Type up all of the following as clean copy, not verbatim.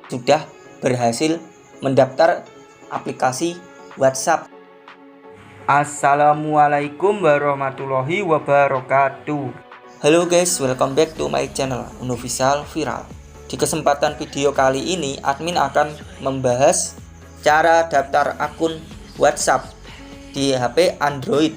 sudah berhasil mendaftar aplikasi WhatsApp. Assalamualaikum warahmatullahi wabarakatuh. Halo guys, welcome back to my channel Unofficial Viral. Di kesempatan video kali ini, admin akan membahas cara daftar akun WhatsApp di HP Android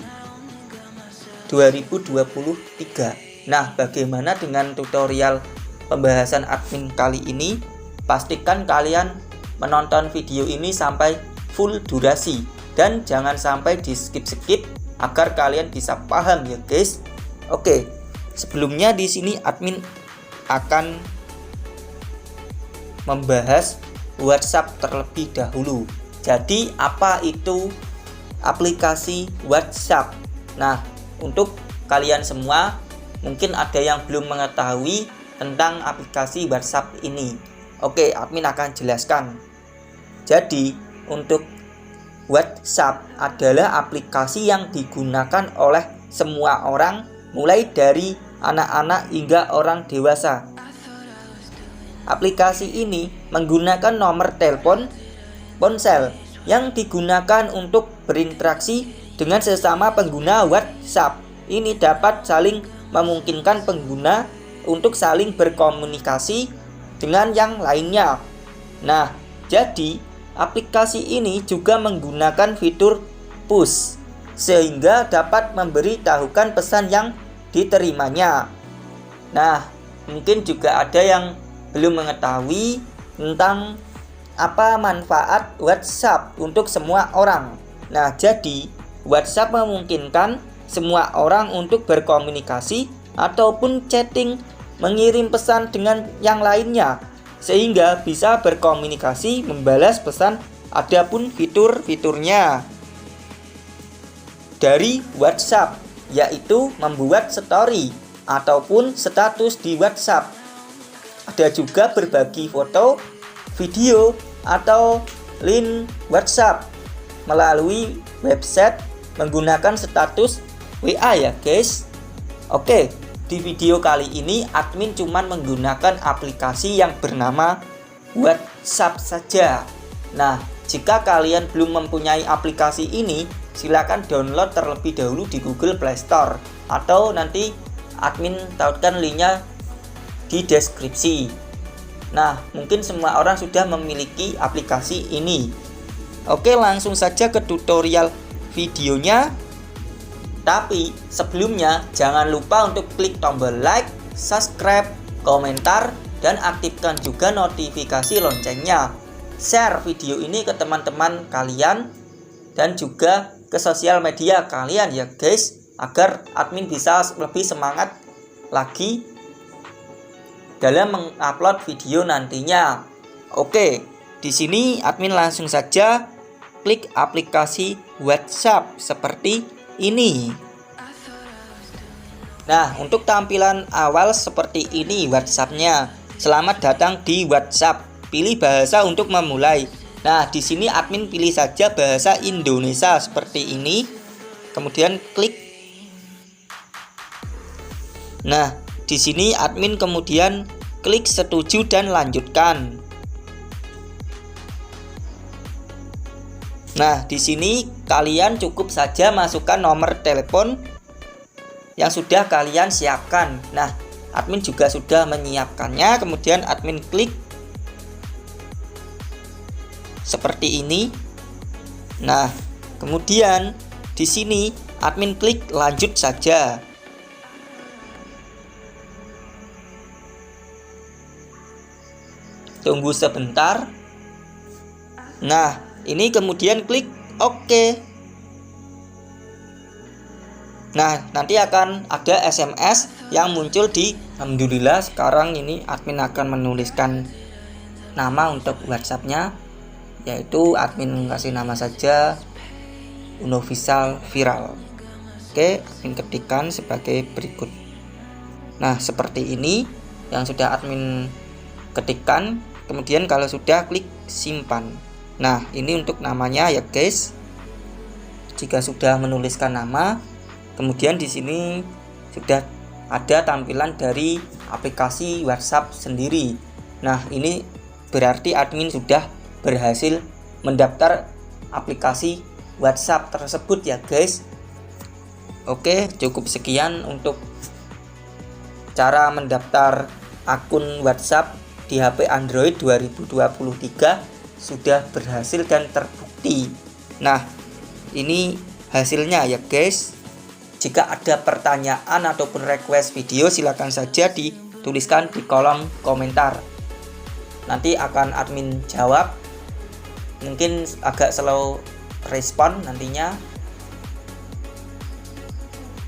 2023. Nah, bagaimana dengan tutorial pembahasan admin kali ini? Pastikan kalian menonton video ini sampai full durasi dan jangan sampai di skip agar kalian bisa paham ya guys. Oke, sebelumnya di sini admin akan membahas WhatsApp terlebih dahulu. Jadi apa itu aplikasi WhatsApp? Nah, untuk kalian semua mungkin ada yang belum mengetahui tentang aplikasi WhatsApp ini. Oke, admin akan jelaskan. Jadi untuk WhatsApp adalah aplikasi yang digunakan oleh semua orang, mulai dari anak-anak hingga orang dewasa. Aplikasi ini menggunakan nomor telepon ponsel yang digunakan untuk berinteraksi dengan sesama pengguna WhatsApp. Ini dapat saling memungkinkan pengguna untuk saling berkomunikasi dengan yang lainnya. Nah, jadi aplikasi ini juga menggunakan fitur push sehingga dapat memberitahukan pesan yang diterimanya. Nah, mungkin juga ada yang belum mengetahui tentang apa manfaat WhatsApp untuk semua orang. Nah, jadi WhatsApp memungkinkan semua orang untuk berkomunikasi ataupun chatting, mengirim pesan dengan yang lainnya, sehingga bisa berkomunikasi, membalas pesan. Adapun fitur-fiturnya dari WhatsApp yaitu membuat story ataupun status di WhatsApp. Ada juga berbagi foto, video, atau link WhatsApp melalui website menggunakan status WA ya guys. Oke, di video kali ini admin cuman menggunakan aplikasi yang bernama WhatsApp saja. Nah, jika kalian belum mempunyai aplikasi ini, silakan download terlebih dahulu di Google Play Store, atau nanti admin tautkan linknya di deskripsi. Nah, mungkin semua orang sudah memiliki aplikasi ini. Oke, langsung saja ke tutorial videonya. Tapi sebelumnya jangan lupa untuk klik tombol like, subscribe, komentar, dan aktifkan juga notifikasi loncengnya. Share video ini ke teman-teman kalian dan juga ke sosial media kalian ya guys, agar admin bisa lebih semangat lagi dalam mengupload video nantinya. Oke, di sini admin langsung saja klik aplikasi WhatsApp seperti ini. Nah, untuk tampilan awal seperti ini WhatsApp-nya. Selamat datang di WhatsApp. Pilih bahasa untuk memulai. Nah, di sini admin pilih saja bahasa Indonesia seperti ini. Kemudian klik. Nah, di sini admin kemudian klik setuju dan lanjutkan. Nah, di sini kalian cukup saja masukkan nomor telepon yang sudah kalian siapkan. Nah, admin juga sudah menyiapkannya. Kemudian admin klik seperti ini. Nah, kemudian di sini admin klik lanjut saja. Tunggu sebentar. Nah, ini kemudian klik OK. Nah, nanti akan ada SMS yang muncul di alhamdulillah. Sekarang ini admin akan menuliskan nama untuk WhatsApp-nya, yaitu admin kasih nama saja Unofficial Viral. Oke, admin ketikkan sebagai berikut. Nah, seperti ini yang sudah admin ketikkan. Kemudian kalau sudah klik simpan. Nah, ini untuk namanya ya guys. Jika sudah menuliskan nama, kemudian di sini sudah ada tampilan dari aplikasi WhatsApp sendiri. Nah, ini berarti admin sudah berhasil mendaftar aplikasi WhatsApp tersebut ya guys. Oke, cukup sekian untuk cara mendaftar akun WhatsApp di HP Android 2023 sudah berhasil dan terbukti. Nah, ini hasilnya ya guys. Jika ada pertanyaan ataupun request video, silakan saja dituliskan di kolom komentar. Nanti akan admin jawab. Mungkin agak slow respon nantinya.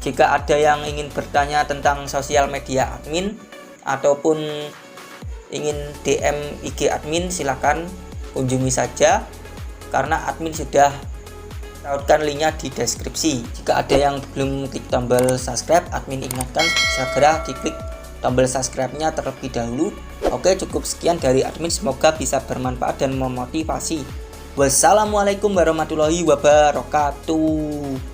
Jika ada yang ingin bertanya tentang sosial media admin ataupun ingin DM IG admin, silakan kunjungi saja karena admin sudah tautkan linknya di deskripsi. Jika ada yang belum klik tombol subscribe, admin ingatkan segera diklik tombol subscribe-nya terlebih dahulu. Oke, cukup sekian dari admin, semoga bisa bermanfaat dan memotivasi. Wassalamualaikum warahmatullahi wabarakatuh.